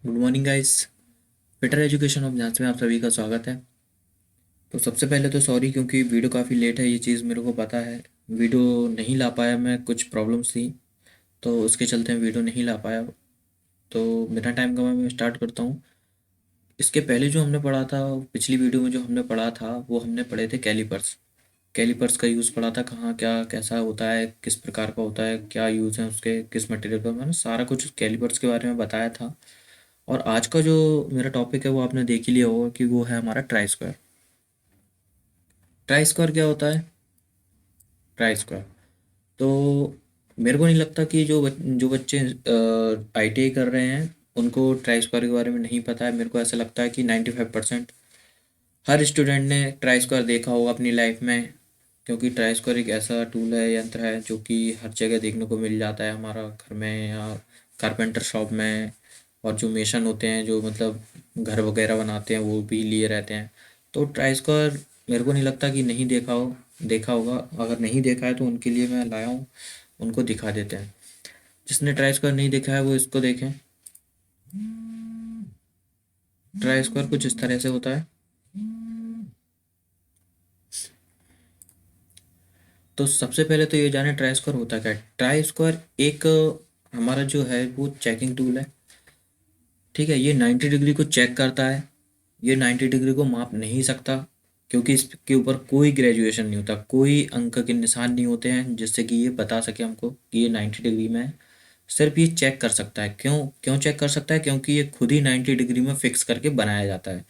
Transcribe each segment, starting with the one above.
Good morning guys. Better education of जांच में आप सभी का स्वागत है। तो सबसे पहले तो सॉरी क्योंकि वीडियो काफ़ी लेट है, ये चीज़ मेरे को पता है। वीडियो नहीं ला पाया मैं, कुछ प्रॉब्लम्स थी तो उसके चलते मैं वीडियो नहीं ला पाया। तो बिना टाइम गवाए मैं स्टार्ट करता हूँ। इसके पहले जो हमने पढ़ा था, पिछली वीडियो में जो हमने पढ़ा था वो हमने पढ़े थे कैलिपर्स। कैलिपर्स का यूज़ पढ़ा था, कहाँ क्या कैसा होता है, किस प्रकार का होता है, क्या यूज़ है उसके, किस मटेरियल का, मैंने सारा कुछ कैलिपर्स के बारे में बताया था। और आज का जो मेरा टॉपिक है वो आपने देख ही लिया होगा कि वो है हमारा ट्राई स्क्वायर। ट्राई स्क्वायर क्या होता है? ट्राई स्क्वायर तो मेरे को नहीं लगता कि जो बच्चे आईटीआई कर रहे हैं उनको ट्राई स्क्वायर के बारे में नहीं पता है। मेरे को ऐसा लगता है कि 95% हर स्टूडेंट ने ट्राई स्क्वायर देखा होगा अपनी लाइफ में, क्योंकि ट्राई स्क्वायर एक ऐसा टूल है, यंत्र है जो कि हर जगह देखने को मिल जाता है, हमारा घर में या कारपेंटर शॉप में। और जो मेसन होते हैं, जो मतलब घर वगैरह बनाते हैं, वो भी लिए रहते हैं। तो ट्राई स्क्वायर मेरे को नहीं लगता कि नहीं देखा होगा। अगर नहीं देखा है तो उनके लिए मैं लाया हूँ, उनको दिखा देते हैं। जिसने ट्राई स्क्वायर नहीं देखा है वो इसको देखें। ट्राई स्क्वायर कुछ इस तरह से होता है। तो सबसे पहले तो ये जाने ट्राई स्क्वायर होता क्या है। ट्राई स्क्वायर एक हमारा जो है वो चेकिंग टूल है। ठीक है, ये 90 डिग्री को चेक करता है। ये 90 डिग्री को माप नहीं सकता, क्योंकि इसके ऊपर कोई ग्रेजुएशन नहीं होता, कोई अंक के निशान नहीं होते हैं जिससे कि ये बता सके हमको कि ये 90 डिग्री में है। सिर्फ ये चेक कर सकता है। क्यों क्यों चेक कर सकता है? क्योंकि ये खुद ही 90 डिग्री में फिक्स करके बनाया जाता है।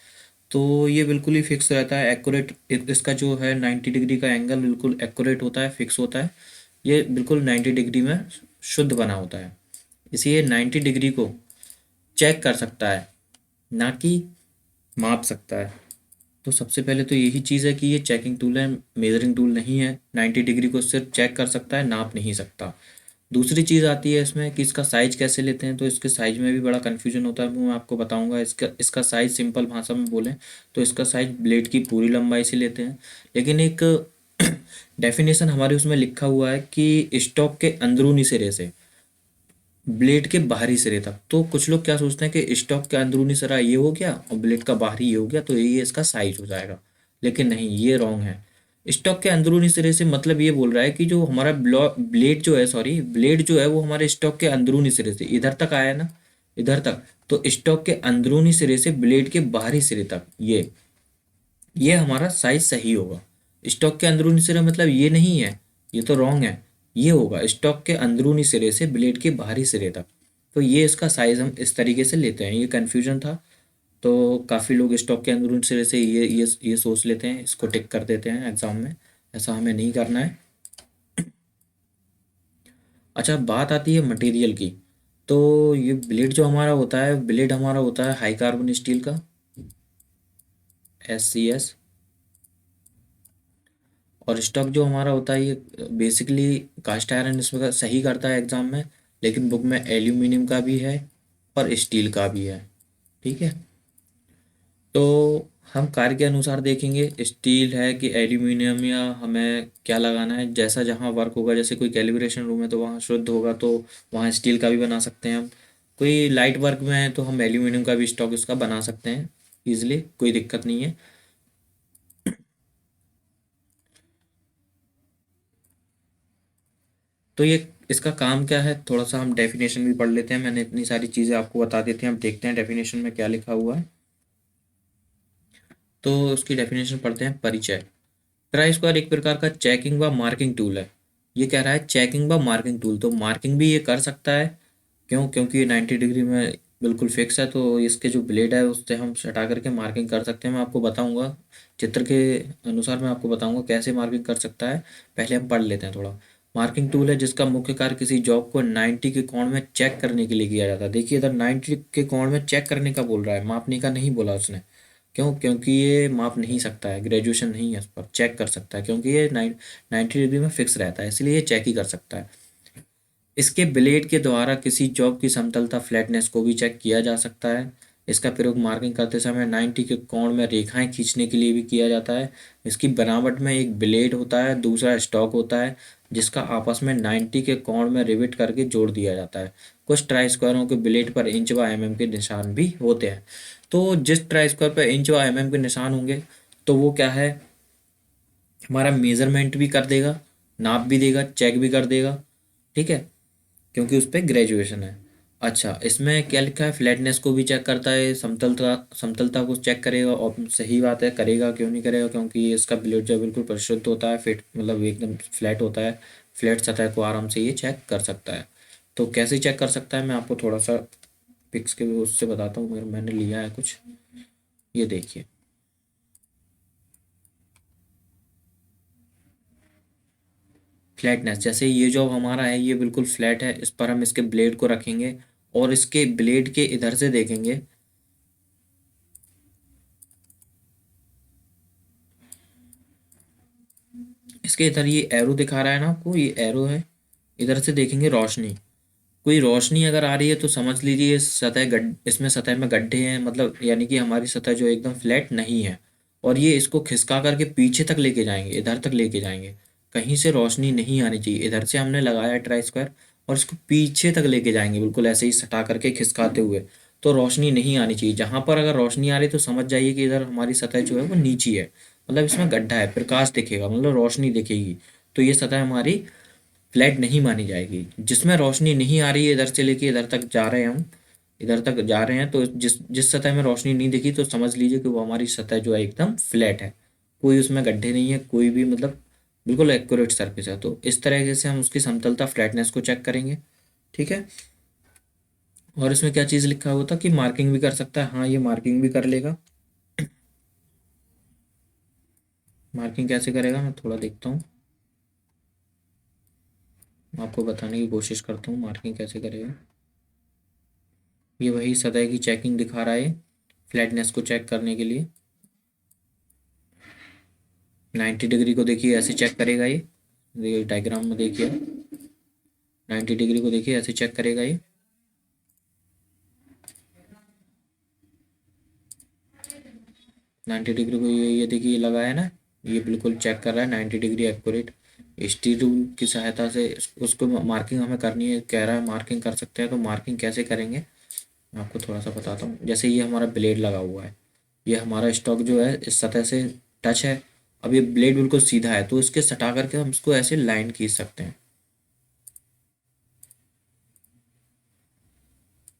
तो ये बिल्कुल ही फिक्स रहता है, एक्यूरेट। इसका जो है 90 डिग्री का एंगल बिल्कुल एक्यूरेट होता है, फिक्स होता है। ये बिल्कुल 90 डिग्री में शुद्ध बना होता है। इसलिए 90 डिग्री को चेक कर सकता है, ना कि माप सकता है। तो सबसे पहले तो यही चीज़ है कि ये चेकिंग टूल है, मेजरिंग टूल नहीं है। 90 डिग्री को सिर्फ चेक कर सकता है, नाप नहीं सकता। दूसरी चीज़ आती है इसमें कि इसका साइज कैसे लेते हैं। तो इसके साइज में भी बड़ा कन्फ्यूजन होता है, वो मैं आपको बताऊंगा। इसका इसका साइज सिंपल भाषा में बोलें तो इसका साइज ब्लेड की पूरी लंबाई से लेते हैं। लेकिन एक डेफिनेशन हमारे उसमें लिखा हुआ है कि स्टॉक के अंदरूनी सिरे से ब्लेड के बाहरी सिरे तक। तो कुछ लोग क्या सोचते हैं कि स्टॉक का अंदरूनी सिरा ये हो गया और ब्लेड का बाहरी ये हो गया, तो ये इसका साइज हो जाएगा। लेकिन नहीं, ये रॉन्ग है। स्टॉक के अंदरूनी सिरे से मतलब ये बोल रहा है कि जो हमारा ब्लेड जो है, सॉरी, ब्लेड जो है वो हमारे स्टॉक के अंदरूनी सिरे से इधर तक आया ना, इधर तक। तो स्टॉक के अंदरूनी सिरे से ब्लेड के बाहरी सिरे तक ये हमारा साइज सही होगा। स्टॉक के अंदरूनी सिरे मतलब ये नहीं है, ये तो रॉन्ग है। ये होगा स्टॉक के अंदरूनी सिरे से ब्लेड के बाहरी सिरे तक। तो ये इसका साइज हम इस तरीके से लेते हैं। ये कन्फ्यूजन था, तो काफ़ी लोग स्टॉक के अंदरूनी सिरे से ये सोच लेते हैं, इसको टिक कर देते हैं एग्जाम में। ऐसा हमें नहीं करना है। अच्छा, बात आती है मटेरियल की। तो ये ब्लेड जो हमारा होता है, ब्लेड हमारा होता है हाई कार्बन स्टील का, SCS। और स्टॉक जो हमारा होता है ये बेसिकली कास्ट आयरन इसमें का सही करता है एग्जाम में। लेकिन बुक में एल्यूमिनियम का भी है और स्टील का भी है। ठीक है, तो हम कार्य के अनुसार देखेंगे स्टील है कि एल्यूमिनियम, या हमें क्या लगाना है। जैसा जहाँ वर्क होगा, जैसे कोई कैलिब्रेशन रूम है तो वहाँ शुद्ध होगा, तो वहाँ स्टील का भी बना सकते हैं हम। कोई लाइट वर्क में है तो हम एल्यूमिनियम का भी स्टॉक इसका बना सकते हैं ईजिली, कोई दिक्कत नहीं है। तो ये इसका काम क्या है, थोड़ा सा हम डेफिनेशन भी पढ़ लेते हैं। मैंने इतनी सारी चीज़ें आपको बता देती हैं, हम देखते हैं डेफिनेशन में क्या लिखा हुआ है। तो उसकी डेफिनेशन पढ़ते हैं। परिचय। ट्राई स्क्वायर एक प्रकार का चेकिंग व मार्किंग टूल है। ये कह रहा है चेकिंग व मार्किंग टूल, तो मार्किंग भी ये कर सकता है। क्यों? क्योंकि ये 90 डिग्री में बिल्कुल फिक्स है, तो इसके जो ब्लेड है उससे हम हटा करके मार्किंग कर सकते हैं। मैं आपको बताऊंगा, चित्र के अनुसार मैं आपको बताऊंगा कैसे मार्किंग कर सकता है। पहले हम पढ़ लेते हैं थोड़ा। मार्किंग टूल है जिसका मुख्य कार्य किसी जॉब को 90 के कोण में चेक करने के लिए किया जाता है। देखिए इधर 90 के कोण में चेक करने का बोल रहा है, मापने का नहीं बोला उसने। क्यों? क्योंकि ये माप नहीं सकता है, ग्रेजुएशन नहीं है इस पर, चेक कर सकता है क्योंकि ये 90 डिग्री में फिक्स रहता है, इसलिए ये चेक ही कर सकता है। इसके ब्लेड के द्वारा किसी जॉब की समतलता, फ्लैटनेस को भी चेक किया जा सकता है। इसका प्रयोग मार्किंग करते समय 90 के कोण में रेखाएं खींचने के लिए भी किया जाता है। इसकी बनावट में एक ब्लेड होता है, दूसरा स्टॉक होता है, जिसका आपस में 90 के कोण में रिवेट करके जोड़ दिया जाता है। कुछ ट्राई स्क्वायरों के ब्लेड पर इंच व mm के निशान भी होते हैं। तो जिस ट्राई स्क्वायर पर इंच व mm के निशान होंगे तो वो क्या है, हमारा मेजरमेंट भी कर देगा, नाप भी देगा, चेक भी कर देगा। ठीक है, क्योंकि उस पर ग्रेजुएशन है। अच्छा, इसमें क्या लिखा है, फ्लैटनेस को भी चेक करता है, समतलता समतलता को चेक करेगा। और सही बात है, करेगा, क्यों नहीं करेगा, क्योंकि इसका ब्लेड जो है बिल्कुल परिशुद्ध होता है, फिट मतलब एकदम फ्लैट होता है। फ्लैट सतह को आराम से ये चेक कर सकता है। तो कैसे चेक कर सकता है, मैं आपको थोड़ा सा पिक्स के उससे बताता हूँ, मैंने लिया है कुछ, ये देखिए। फ्लैटनेस, जैसे ये जो हमारा है ये बिल्कुल फ्लैट है, इस पर हम इसके ब्लेड को रखेंगे और इसके ब्लेड के इधर से देखेंगे, इसके इधर ये एरो दिखा रहा है ना आपको, ये एरो है, इधर से देखेंगे रोशनी, कोई रोशनी अगर आ रही है तो समझ लीजिए सतह गड इसमें सतह में गड्ढे हैं, मतलब यानी कि हमारी सतह जो एकदम फ्लैट नहीं है। और ये इसको खिसका करके पीछे तक लेके जाएंगे, इधर तक लेके जाएंगे, कहीं से रोशनी नहीं आनी चाहिए। इधर से हमने लगाया ट्राई स्क्वायर और इसको पीछे तक लेके जाएंगे, बिल्कुल ऐसे ही सटा करके खिसकाते हुए, तो रोशनी नहीं आनी चाहिए। जहां पर अगर रोशनी आ रही तो समझ जाइए कि इधर हमारी सतह जो है वो नीची है, मतलब इसमें गड्ढा है, प्रकाश दिखेगा, मतलब रोशनी दिखेगी, तो ये सतह हमारी फ्लैट नहीं मानी जाएगी। जिसमें रोशनी नहीं आ रही है, इधर से लेके इधर तक जा रहे हैं हम, इधर तक जा रहे हैं, तो जिस जिस सतह में रोशनी नहीं दिखी तो समझ लीजिए कि वो हमारी सतह जो है एकदम फ्लैट है, कोई उसमें गड्ढे नहीं है, कोई भी मतलब बिल्कुल एक्यूरेट सरफेस है। तो इस तरीके से हम उसकी समतलता, फ्लैटनेस को चेक करेंगे। ठीक है, और इसमें क्या चीज़ लिखा हुआ था कि मार्किंग भी कर सकता है, हाँ ये मार्किंग भी कर लेगा। मार्किंग कैसे करेगा, मैं थोड़ा देखता हूँ, आपको बताने की कोशिश करता हूँ मार्किंग कैसे करेगा। ये वही सतह की चेकिंग दिखा रहा है, फ्लैटनेस को चेक करने के लिए। 90 डिग्री को देखिए ऐसे चेक करेगा ये डायग्राम में देखिए, 90 डिग्री को देखिए ऐसे चेक करेगा ये। 90 डिग्री को ये देखिए, ये लगा है ना, ये बिल्कुल चेक कर रहा है 90 डिग्री एक्यूरेट। स्टील रूल की सहायता से उसको मार्किंग हमें करनी है, कह रहा है मार्किंग कर सकते हैं। तो मार्किंग कैसे करेंगे मैं आपको थोड़ा सा बताता हूँ। जैसे ये हमारा ब्लेड लगा हुआ है, ये हमारा स्टॉक जो है इस सतह से टच है, अब ये ब्लेड बिल्कुल सीधा है, तो इसके सटा करके हम इसको ऐसे लाइन खींच सकते हैं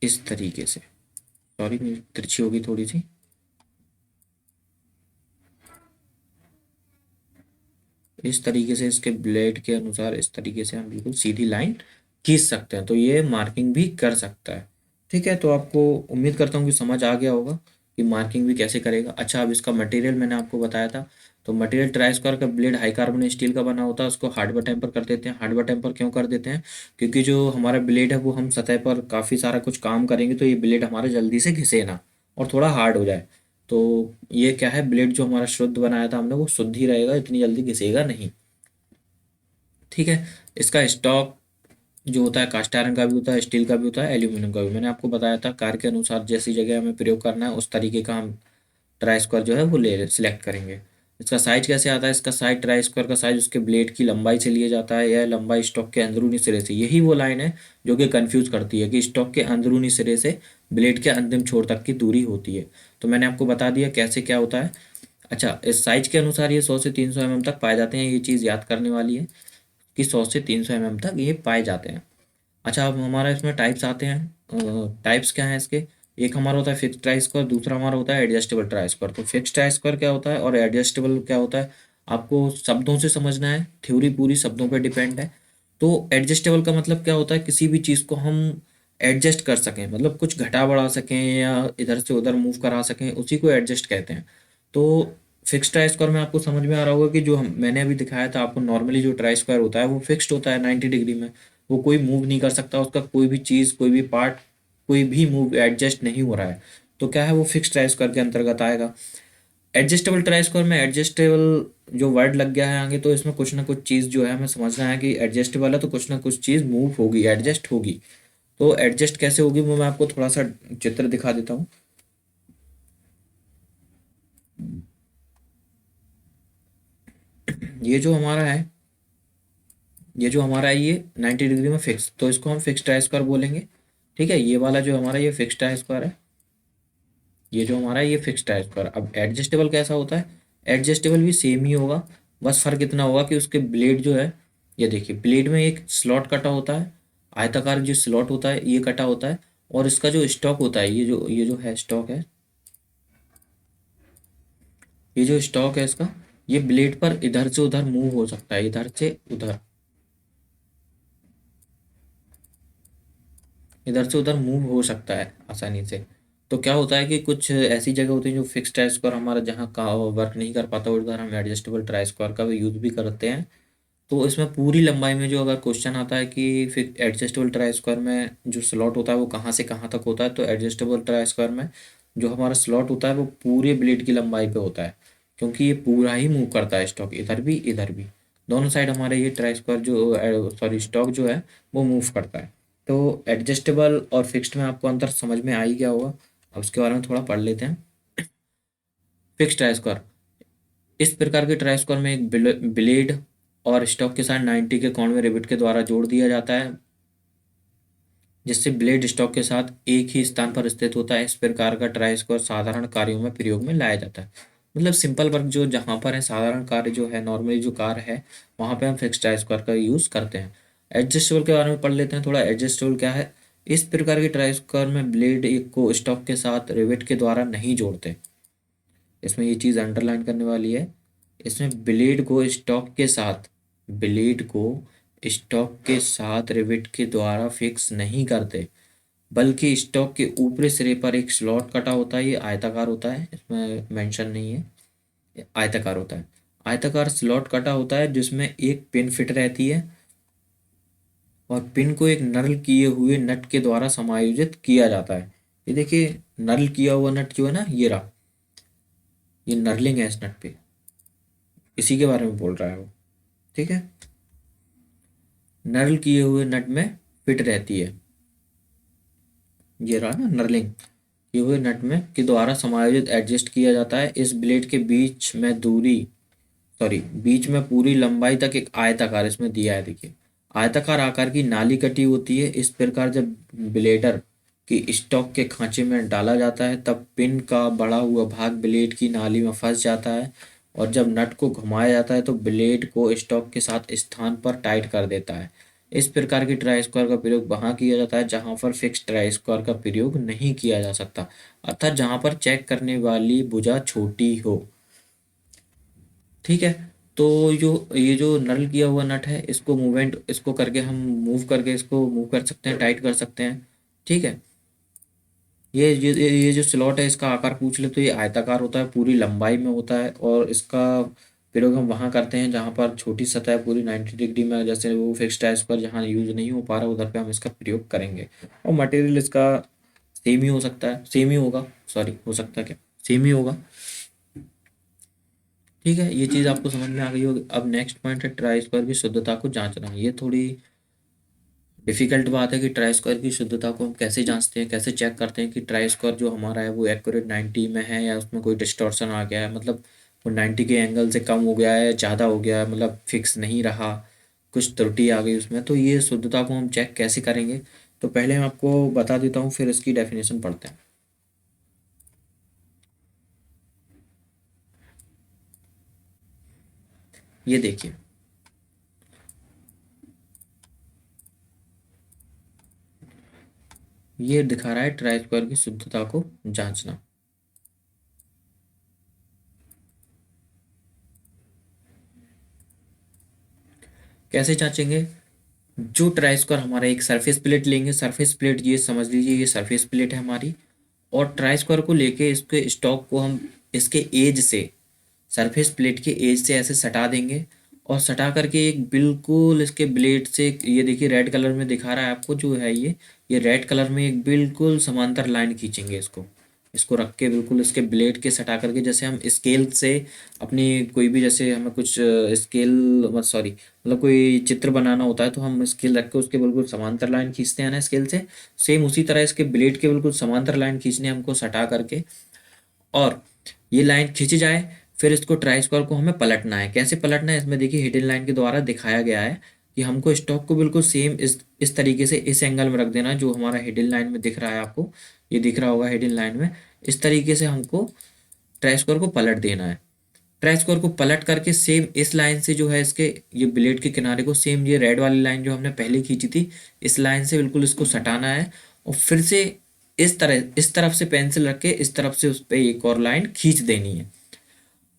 इस तरीके से। सॉरी मेरी तिरछी होगी थोड़ी सी। इस तरीके से इसके ब्लेड के अनुसार इस तरीके से हम बिल्कुल सीधी लाइन खींच सकते हैं, तो ये मार्किंग भी कर सकता है। ठीक है, तो आपको उम्मीद करता हूँ कि समझ आ गया होगा कि मार्किंग भी कैसे करेगा। अच्छा, अब इसका मटेरियल मैंने आपको बताया था, तो मटेरियल ट्राई स्क्वायर का ब्लेड हाई कार्बन स्टील का बना होता है, उसको हार्डवेयर टेम्पर कर देते हैं। हार्डवेयर टेम्पर क्यों कर देते हैं, क्योंकि जो हमारा ब्लेड है वो हम सतह पर काफ़ी सारा कुछ काम करेंगे तो ये ब्लेड हमारा जल्दी से घिसे ना और थोड़ा हार्ड हो जाए। तो ये क्या है, ब्लेड जो हमारा शुद्ध बनाया था हमने वो शुद्ध ही रहेगा, इतनी जल्दी घिसेगा नहीं। ठीक है, इसका स्टॉक जो होता है कास्ट आयरन का भी होता है, स्टील का भी होता है, एल्यूमिनियम का भी। मैंने आपको बताया था कार्य के अनुसार जैसी जगह हमें प्रयोग करना है उस तरीके का हम ट्राई स्क्वायर जो है वो ले सिलेक्ट करेंगे। इसका साइज कैसे आता है, इसका साइज ट्राई स्क्वायर का साइज उसके ब्लेड की लंबाई से लिया जाता है, यह लंबाई स्टॉक के अंदरूनी सिरे से। यही वो लाइन है जो कि कंफ्यूज करती है कि स्टॉक के अंदरूनी सिरे से ब्लेड के अंतिम छोर तक की दूरी होती है। तो मैंने आपको बता दिया कैसे क्या होता है। अच्छा, इस साइज के अनुसार ये 100 से 300 mm तक पाए जाते हैं, ये चीज़ याद करने वाली है कि 100 से 300 mm तक ये पाए जाते हैं। अच्छा, अब हमारा इसमें टाइप्स आते हैं। टाइप्स क्या हैं इसके, एक हमारा होता है फिक्स ट्राई स्क्वायर, दूसरा हमारा होता है एडजस्टेबल ट्राई स्क्वायर। तो फिक्स ट्राई स्क्वायर क्या होता है और एडजस्टेबल क्या होता है, आपको शब्दों से समझना है, थ्योरी पूरी शब्दों पर डिपेंड है। तो एडजस्टेबल का मतलब क्या होता है, किसी भी चीज़ को हम एडजस्ट कर सकें, मतलब कुछ घटा बढ़ा सकें या इधर से उधर मूव करा सकें, उसी को एडजस्ट कहते हैं। तो फिक्स ट्राई स्क्वायर में आपको समझ में आ रहा होगा कि जो मैंने अभी दिखाया था आपको, नॉर्मली जो ट्राई स्क्वायर होता है वो फिक्स्ड होता है 90 डिग्री में, वो कोई मूव नहीं कर सकता, उसका कोई भी चीज़, कोई भी पार्ट, कोई भी मूव एडजस्ट नहीं हो रहा है, तो क्या है वो फिक्स ट्राई स्क्वायर के अंतर्गत आएगा। एडजस्टेबल ट्राई स्क्वायर में एडजस्टेबल जो वर्ड लग गया है आगे, तो इसमें कुछ ना कुछ चीज़ जो है हमें समझना है कि एडजस्टेबल है तो कुछ ना कुछ चीज़ मूव होगी, एडजस्ट होगी। तो एडजस्ट कैसे होगी वो मैं आपको थोड़ा सा चित्र दिखा देता हूँ। ये जो हमारा है, ये 90 डिग्री में फिक्स, तो इसको हम फिक्स्ड ट्राई स्क्वायर बोलेंगे। ठीक है, ये वाला जो हमारा ये फिक्स्ड ट्राई स्क्वायर है, ये जो हमारा है ये फिक्स्ड ट्राई स्क्वायर। अब एडजस्टेबल कैसा होता है? एडजस्टेबल भी सेम ही होगा, बस फर्क इतना होगा कि उसके ब्लेड जो है, ये देखिए ब्लेड में एक स्लॉट कटा होता है, आयताकार जो स्लॉट होता है ये कटा होता है, और इसका जो स्टॉक होता है, ये जो है स्टॉक है, ये जो स्टॉक है इसका, ये ब्लेड पर इधर से उधर मूव हो सकता है, इधर से उधर, इधर से उधर मूव हो सकता है आसानी से। तो क्या होता है कि कुछ ऐसी जगह होती है जो फिक्स ट्राई स्क्वायर हमारा जहाँ का वर्क नहीं कर पाता, उधर हम एडजस्टेबल ट्राई स्क्वायर का भी यूज़ भी करते हैं। तो इसमें पूरी लंबाई में जो अगर क्वेश्चन आता है कि फिर एडजस्टेबल ट्राई स्क्वायर में जो स्लॉट होता है वो कहाँ से कहाँ तक होता है, तो एडजस्टेबल ट्राई स्क्वायर में जो हमारा स्लॉट होता है वो पूरे ब्लेड की लंबाई पे होता है, क्योंकि ये पूरा ही मूव करता है स्टॉक, इधर भी दोनों साइड हमारे ये ट्राई स्क्वायर जो सॉरी स्टॉक जो है वो मूव करता है। तो एडजस्टेबल और फिक्स्ड में आपको अंतर समझ में आ ही गया होगा। अब उसके बारे में थोड़ा पढ़ लेते हैं। फिक्स्ड ट्राई स्क्वायर, इस प्रकार के ट्राई स्क्वायर में एक ब्लेड और स्टॉक के साथ 90 के कोण में रिवेट के द्वारा जोड़ दिया जाता है, जिससे ब्लेड स्टॉक के साथ एक ही स्थान पर स्थित होता है। इस प्रकार का ट्राई स्क्वायर साधारण कार्यों में प्रयोग में लाया जाता है। मतलब सिंपल वर्क जो जहाँ पर है, साधारण कार्य जो है, नॉर्मली जो कार्य है, वहाँ पे हम फिक्स्ड ट्राई स्क्वायर का यूज़ करते हैं। एडजस्टेबल के बारे में पढ़ लेते हैं थोड़ा। एडजस्टेबल क्या है? इस प्रकार के ट्राई स्क्वायर में ब्लेड एक को स्टॉक के साथ रिवेट के द्वारा नहीं जोड़ते। इसमें ये चीज़ अंडरलाइन करने वाली है, इसमें ब्लेड को स्टॉक के साथ रिवेट के द्वारा फिक्स नहीं करते, बल्कि स्टॉक के ऊपरी सिरे पर एक स्लॉट कटा होता है, ये आयताकार होता है, इसमें मेंशन नहीं है, ये आयताकार होता है। आयताकार स्लॉट कटा होता है जिसमें एक पिन फिट रहती है, और पिन को एक नर्ल किए हुए नट के द्वारा समायोजित किया जाता है। ये देखिए नर्ल किया हुआ नट जो है ना, ये रहा, ये नर्लिंग है इस नट पे, इसी के बारे में बोल रहा है वो। ठीक है, नर्ल किए हुए नट में फिट रहती है, ये रहा ना नर्लिंग किए हुए नट में के द्वारा समायोजित एडजस्ट किया जाता है। इस ब्लेड के बीच में पूरी लंबाई तक एक आयताकार, इसमें दिया है देखिए, आयताकार आकार की नाली कटी होती है। इस प्रकार जब ब्लेडर की स्टॉक के खांचे में डाला जाता है, तब पिन का बढ़ा हुआ भाग ब्लेड की नाली में फंस जाता है, और जब नट को घुमाया जाता है तो ब्लेड को स्टॉक के साथ स्थान पर टाइट कर देता है। इस प्रकार की ट्राई स्क्वायर का प्रयोग वहाँ किया जाता है जहाँ पर फिक्स ट्राई स्क्वायर का प्रयोग नहीं किया जा सकता, अर्थात जहाँ पर चेक करने वाली भुजा छोटी हो। ठीक है, तो जो ये जो नर्ल किया हुआ नट है, इसको मूवमेंट, इसको करके हम मूव करके इसको मूव कर सकते हैं, टाइट कर सकते हैं। ठीक है, ये जो स्लॉट है इसका आकार पूछ ले तो ये आयताकार होता है, पूरी लंबाई में होता है, और इसका प्रयोग हम वहाँ करते हैं जहाँ पर छोटी सतह है पूरी 90 डिग्री में, जैसे वो फिक्स्ड ट्राई स्क्वायर जहाँ यूज नहीं हो पा रहा उधर पे हम इसका प्रयोग करेंगे। और मटेरियल इसका सेम ही हो सकता है, सेम ही होगा, सॉरी हो सकता है क्या, सेम ही होगा। ठीक है, ये चीज़ आपको समझ में आ गई होगी। अब नेक्स्ट पॉइंट है ट्राई स्क्वायर की शुद्धता को जांचना। ये थोड़ी डिफिकल्ट बात है कि ट्राई स्क्वायर की शुद्धता को हम कैसे जांचते हैं, कैसे चेक करते हैं कि ट्राई स्क्वायर जो हमारा है वो एक्यूरेट 90 में है या उसमें कोई डिस्टॉर्शन आ गया है, मतलब वो 90 के एंगल से कम हो गया है, ज़्यादा हो गया है, मतलब फिक्स नहीं रहा, कुछ त्रुटि आ गई उसमें। तो ये शुद्धता को हम चेक कैसे करेंगे, तो पहले मैं आपको बता देता हूँ, फिर इसकी डेफिनेशन पढ़ते हैं। ये देखिए, ये दिखा रहा है ट्राई स्क्वायर की शुद्धता को जांचना। कैसे जांचेंगे? जो ट्राई स्क्वायर हमारा एक सरफेस प्लेट लेंगे, सरफेस प्लेट ये समझ लीजिए ये सरफेस प्लेट है हमारी, और ट्राई स्क्वायर को लेके इसके स्टॉक को हम इसके एज से, सरफेस प्लेट के एज से ऐसे सटा देंगे, और सटा करके एक बिल्कुल इसके ब्लेड से, ये देखिए रेड कलर में दिखा रहा है आपको जो है ये रेड कलर में एक बिल्कुल समांतर लाइन खींचेंगे इसको, इसको रख के बिल्कुल इसके ब्लेड के सटा करके, जैसे हम स्केल से अपनी कोई भी, जैसे हमें कुछ स्केल सॉरी मतलब कोई चित्र बनाना होता है तो हम स्केल रख के उसके बिल्कुल समांतर लाइन खींचते हैं ना स्केल से, सेम उसी तरह इसके ब्लेड के बिल्कुल समांतर लाइन खींचने हमको सटा करके, और ये लाइन खींची जाए, फिर इसको ट्राई स्क्वायर को हमें पलटना है। कैसे पलटना है, इसमें देखिए हिडन लाइन के द्वारा दिखाया गया है कि हमको स्टॉक को बिल्कुल सेम इस तरीके से इस एंगल में रख देना, जो हमारा हिडन लाइन में दिख रहा है, आपको ये दिख रहा होगा हिडन लाइन में। इस तरीके से हमको ट्राई स्क्वायर को पलट देना है। ट्राई स्क्वायर को पलट करके सेम इस लाइन से जो है इसके ये ब्लेड के किनारे को सेम ये रेड वाली लाइन जो हमने पहले खींची थी, इस लाइन से बिल्कुल इसको सटाना है और फिर से इस तरफ से पेंसिल रख के इस तरफ से उस पर एक और लाइन खींच देनी है।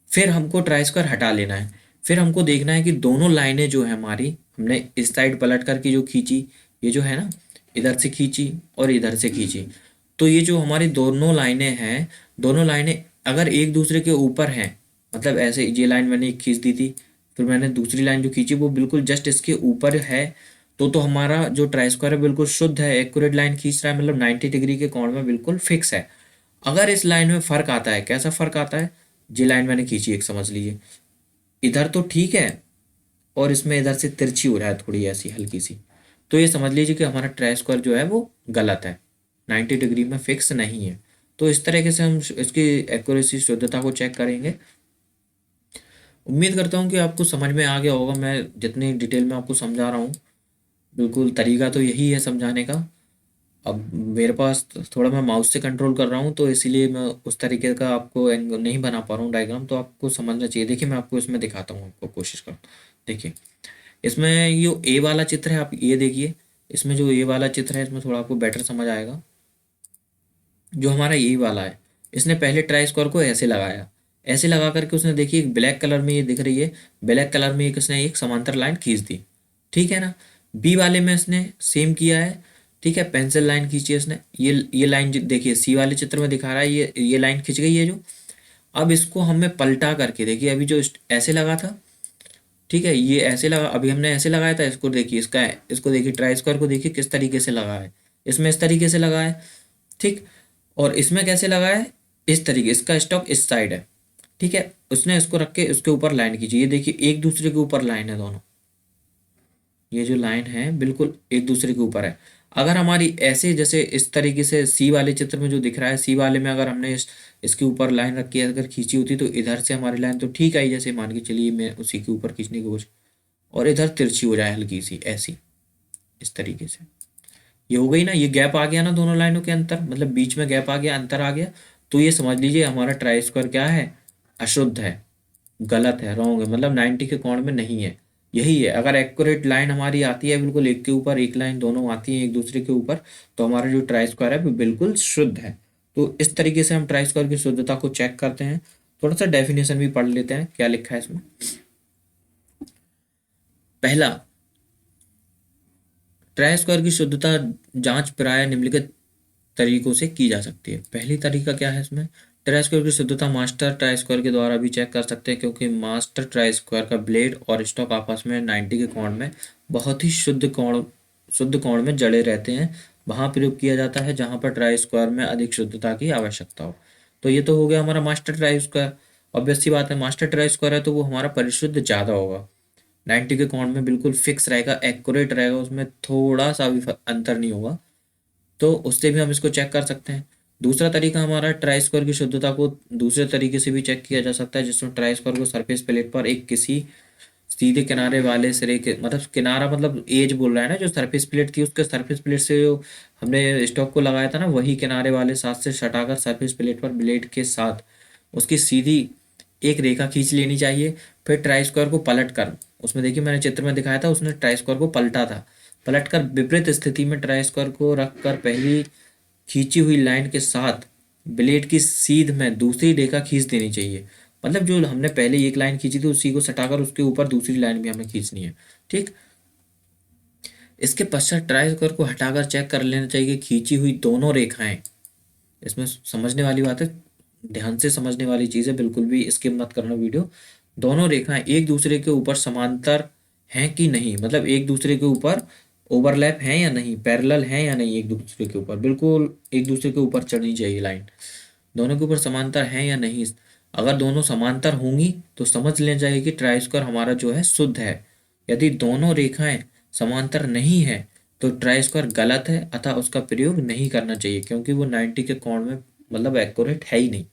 फिर हमको ट्राई स्क्वायर हटा लेना है। फिर हमको देखना है कि दोनों लाइनें जो है हमारी, हमने इस साइड पलट करके जो खींची, ये जो है ना, इधर से खींची और इधर से खींची, तो ये जो हमारी दोनों लाइनें हैं, दोनों लाइनें अगर एक दूसरे के ऊपर हैं, मतलब ऐसे ये लाइन मैंने एक खींच दी थी, फिर मैंने दूसरी लाइन जो खींची वो बिल्कुल जस्ट इसके ऊपर है, तो हमारा जो ट्राई स्क्वायर है बिल्कुल शुद्ध है, एक्यूरेट लाइन खींच रहा है, मतलब 90 डिग्री के कोण में बिल्कुल फिक्स है। अगर इस लाइन में फर्क आता है, कैसा फर्क आता है, ये लाइन मैंने खींची एक, समझ लीजिए इधर तो ठीक है और इसमें इधर से तिरछी हो रहा है थोड़ी ऐसी हल्की सी, तो ये समझ लीजिए कि हमारा ट्राई स्क्वायर जो है वो गलत है, 90 डिग्री में फिक्स नहीं है। तो इस तरीके से हम इसकी एक्यूरेसी, शुद्धता को चेक करेंगे। उम्मीद करता हूँ कि आपको समझ में आ गया होगा, मैं जितनी डिटेल में आपको समझा रहा हूँ, बिल्कुल तरीका तो यही है समझाने का। अब मेरे पास थोड़ा मैं माउस से कंट्रोल कर रहा हूँ, तो इसीलिए मैं उस तरीके का आपको नहीं बना पा रहा हूँ डायग्राम, तो आपको समझना चाहिए। देखिए मैं आपको इसमें दिखाता हूँ, आपको कोशिश करता हूँ। देखिए इसमें ये ए वाला चित्र है, आप ये देखिए, इसमें जो ए वाला चित्र है इसमें थोड़ा आपको बेटर समझ आएगा। जो हमारा ये वाला है, इसने पहले ट्राई स्क्वायर को ऐसे लगाया, ऐसे लगा करके उसने देखिए एक ब्लैक कलर में ये दिख रही है, ब्लैक कलर में एक इसने एक समांतर लाइन खींच दी, ठीक है ना। बी वाले में इसने सेम किया है, ठीक है, पेंसिल लाइन खींची है इसने, ये लाइन देखिए सी वाले चित्र में दिखा रहा है, ये लाइन खींच गई है जो। अब इसको हमें पलटा करके देखिए, अभी जो ऐसे लगा था, ठीक है, ये ऐसे लगा, अभी हमने ऐसे लगाया था, इसको देखिए, इसको देखिए ट्राई स्क्वायर को देखिए किस तरीके से लगा है, इसमें इस तरीके से लगा है, ठीक। और इसमें कैसे लगा है, इस तरीके, इसका स्टॉक इस साइड है, ठीक है। उसने इसको रख के उसके ऊपर लाइन खींची, ये देखिए एक दूसरे के ऊपर लाइन है दोनों, ये जो लाइन है बिल्कुल एक दूसरे के ऊपर है। अगर हमारी ऐसे जैसे इस तरीके से सी वाले चित्र में जो दिख रहा है, सी वाले में अगर हमने इसके ऊपर लाइन रख के अगर खींची होती तो इधर से हमारी लाइन तो ठीक आई, जैसे मान के चलिए मैं उसी के ऊपर खींचने की कोशिश, और इधर तिरछी हो जाए हल्की सी ऐसी, इस तरीके से ये हो गई ना, ये गैप आ गया ना दोनों लाइनों के अंतर, मतलब बीच में गैप आ गया, अंतर आ गया, तो ये समझ लीजिए हमारा ट्राई स्क्वायर क्या है, अशुद्ध है, गलत है, रॉन्ग है, मतलब 90 के कोण में नहीं है। यही है, अगर एक्यूरेट लाइन हमारी आती है बिल्कुल एक के ऊपर एक लाइन दोनों आती हैं एक दूसरे के ऊपर, तो हमारा जो ट्राई स्क्वायर है वो बिल्कुल शुद्ध है। तो इस तरीके से हम ट्राई स्क्वायर की शुद्धता को चेक करते हैं। थोड़ा सा डेफिनेशन भी पढ़ लेते हैं, क्या लिखा है इसमें। पहला, ट्राई स्क्वायर की शुद्धता जांच प्राय निम्नलिखित तरीकों से की जा सकती है। पहली तरीका क्या है इसमें, ट्राई स्क्वायर की शुद्धता मास्टर ट्राई स्क्वायर के द्वारा भी चेक कर सकते हैं, क्योंकि मास्टर ट्राई स्क्वायर का ब्लेड और स्टॉक आपस में 90 के कोण में बहुत ही शुद्ध कोण में जड़े रहते हैं, वहाँ प्रयोग किया जाता है जहाँ पर ट्राई स्क्वायर में अधिक शुद्धता की आवश्यकता हो। तो ये तो हो गया हमारा मास्टर ट्राई स्क्वायर। ऑब्वियस सी बात है, मास्टर ट्राई स्क्वायर है तो वो हमारा परिशुद्ध ज़्यादा होगा, 90 के कोण में बिल्कुल फिक्स रहेगा, एक्यूरेट रहेगा, उसमें थोड़ा सा भी अंतर नहीं होगा, तो उससे भी हम इसको चेक कर सकते हैं। दूसरा तरीका हमारा, ट्राई स्क्वायर की शुद्धता को दूसरे तरीके से भी चेक किया जा सकता है, जिसमें ट्राई स्क्वायर को सरफेस प्लेट पर एक किसी सीधे किनारे वाले सिरे के, मतलब किनारा मतलब एज बोल रहा है ना, जो सरफेस प्लेट थी उसके सरफेस प्लेट से जो हमने स्टॉक को लगाया था ना, वही किनारे वाले साथ से सटाकर सरफेस प्लेट पर ब्लेड के साथ उसकी सीधी एक रेखा खींच लेनी चाहिए। फिर ट्राई स्क्वायर को पलट कर, उसमें देखिए मैंने चित्र में दिखाया था, उसने ट्राई स्क्वायर को पलटा था, पलटकर विपरीत स्थिति में ट्राई स्क्वायर को रखकर पहली खींची हुई लाइन के साथ ब्लेड की सीध में दूसरी रेखा खींच देनी चाहिए। मतलब जो हमने पहले एक लाइन खींची थी उसी को सटाकर उसके ऊपर दूसरी लाइन भी हमें खींचनी है, ठीक। इसके पश्चात ट्राई स्क्वायर को हटाकर चेक कर लेना चाहिए कि खींची हुई दोनों रेखाएं, इसमें समझने वाली बात है, ध्यान से समझने वाली चीज़ है, बिल्कुल भी स्किप मत करना वीडियो। दोनों रेखाएं एक दूसरे के ऊपर समांतर हैं कि नहीं, मतलब एक दूसरे के ऊपर ओवरलैप हैं या नहीं, पैरेलल हैं या नहीं, एक दूसरे के ऊपर बिल्कुल एक दूसरे के ऊपर चढ़नी चाहिए लाइन, दोनों के ऊपर समांतर हैं या नहीं। अगर दोनों समांतर होंगी तो समझ लेना चाहिए कि ट्राई स्क्वायर हमारा जो है शुद्ध है। यदि दोनों रेखाएं समांतर नहीं है तो ट्राई स्क्वायर गलत है, अतः उसका प्रयोग नहीं करना चाहिए, क्योंकि वो 90 के कोण में मतलब एक्यूरेट है ही नहीं,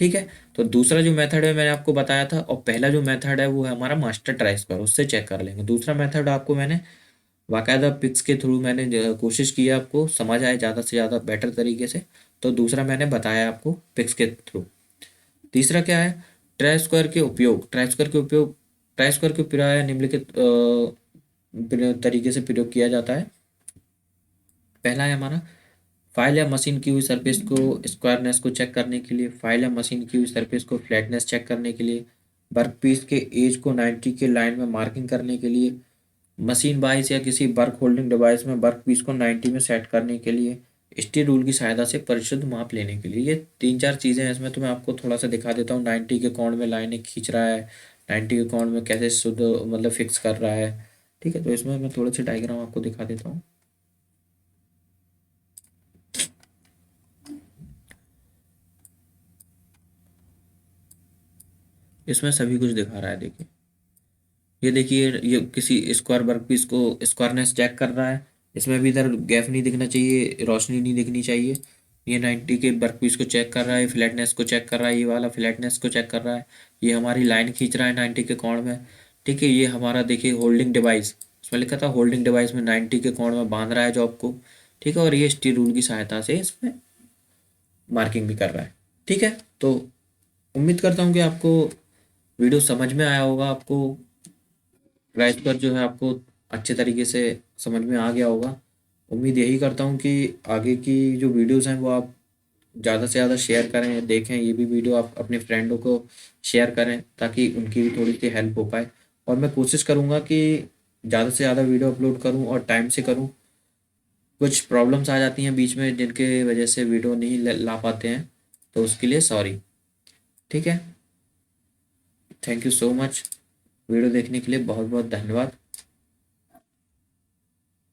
ठीक है। तो दूसरा जो मेथड है मैंने आपको बताया था, और पहला जो मेथड है वो है हमारा मास्टर ट्राई स्क्वायर, उससे चेक कर लेंगे। दूसरा मेथड आपको मैंने बाकायदा पिक्स के थ्रू मैंने कोशिश की है आपको समझ आए ज़्यादा से ज़्यादा बेटर तरीके से, तो दूसरा मैंने बताया आपको पिक्स के थ्रू। तीसरा क्या है, ट्राई स्क्वायर के उपयोग। ट्राई स्क्वायर के प्राय निम्नलिखित तरीके से प्रयोग किया जाता है। पहला है हमारा फाइल या मशीन की हुई सरफेस को स्क्वायरनेस को चेक करने के लिए, फाइल या मशीन की हुई सरफेस को फ्लैटनेस चेक करने के लिए, वर्कपीस के एज को 90 के लाइन में मार्किंग करने के लिए, मशीन बाइस या किसी वर्क होल्डिंग डिवाइस में वर्कपीस को 90 में सेट करने के लिए, स्टील रूल की सहायता से परिशुद्ध माप लेने के लिए। ये तीन चार चीज़ें हैं, इसमें तो मैं आपको थोड़ा सा दिखा देता हूँ। 90 के कोण में लाइनें खींच रहा है, 90 के कोण में कैसे शुद्ध मतलब फिक्स कर रहा है। ठीक है, तो इसमें मैं थोड़े से डायग्राम आपको दिखा देता हूँ। इसमें सभी कुछ दिखा रहा है, देखिए। ये देखिए, ये किसी स्क्वायर वर्क पीस को स्क्वायरनेस चेक कर रहा है। इसमें भी इधर गैप नहीं दिखना चाहिए, रोशनी नहीं दिखनी चाहिए। ये 90 के वर्क पीस को चेक कर रहा है, फ्लैटनेस को चेक कर रहा है, ये वाला फ्लैटनेस को चेक कर रहा है। ये हमारी लाइन खींच रहा है 90 के कोण में। ठीक है, ये हमारा देखिए होल्डिंग डिवाइस, इसमें लिखा था होल्डिंग डिवाइस में 90 के कोण में बांध रहा है जॉब को। ठीक है, और ये स्टील रूल की सहायता से इसमें मार्किंग भी कर रहा है। ठीक है, तो उम्मीद करता हूँ कि आपको वीडियो समझ में आया होगा, आपको राइस पर जो है आपको अच्छे तरीके से समझ में आ गया होगा। उम्मीद यही करता हूँ कि आगे की जो वीडियोस हैं वो आप ज़्यादा से ज़्यादा शेयर करें, देखें। ये भी वीडियो आप अपने फ्रेंडों को शेयर करें ताकि उनकी भी थोड़ी सी हेल्प हो पाए। और मैं कोशिश करूँगा कि ज़्यादा से ज़्यादा वीडियो अपलोड करूँ और टाइम से करूँ। कुछ प्रॉब्लम्स आ जाती हैं बीच में जिनके वजह से वीडियो नहीं ला पाते हैं, तो उसके लिए सॉरी। ठीक है, thank you so much. Video देखने के लिए बहुत बहुत धन्यवाद।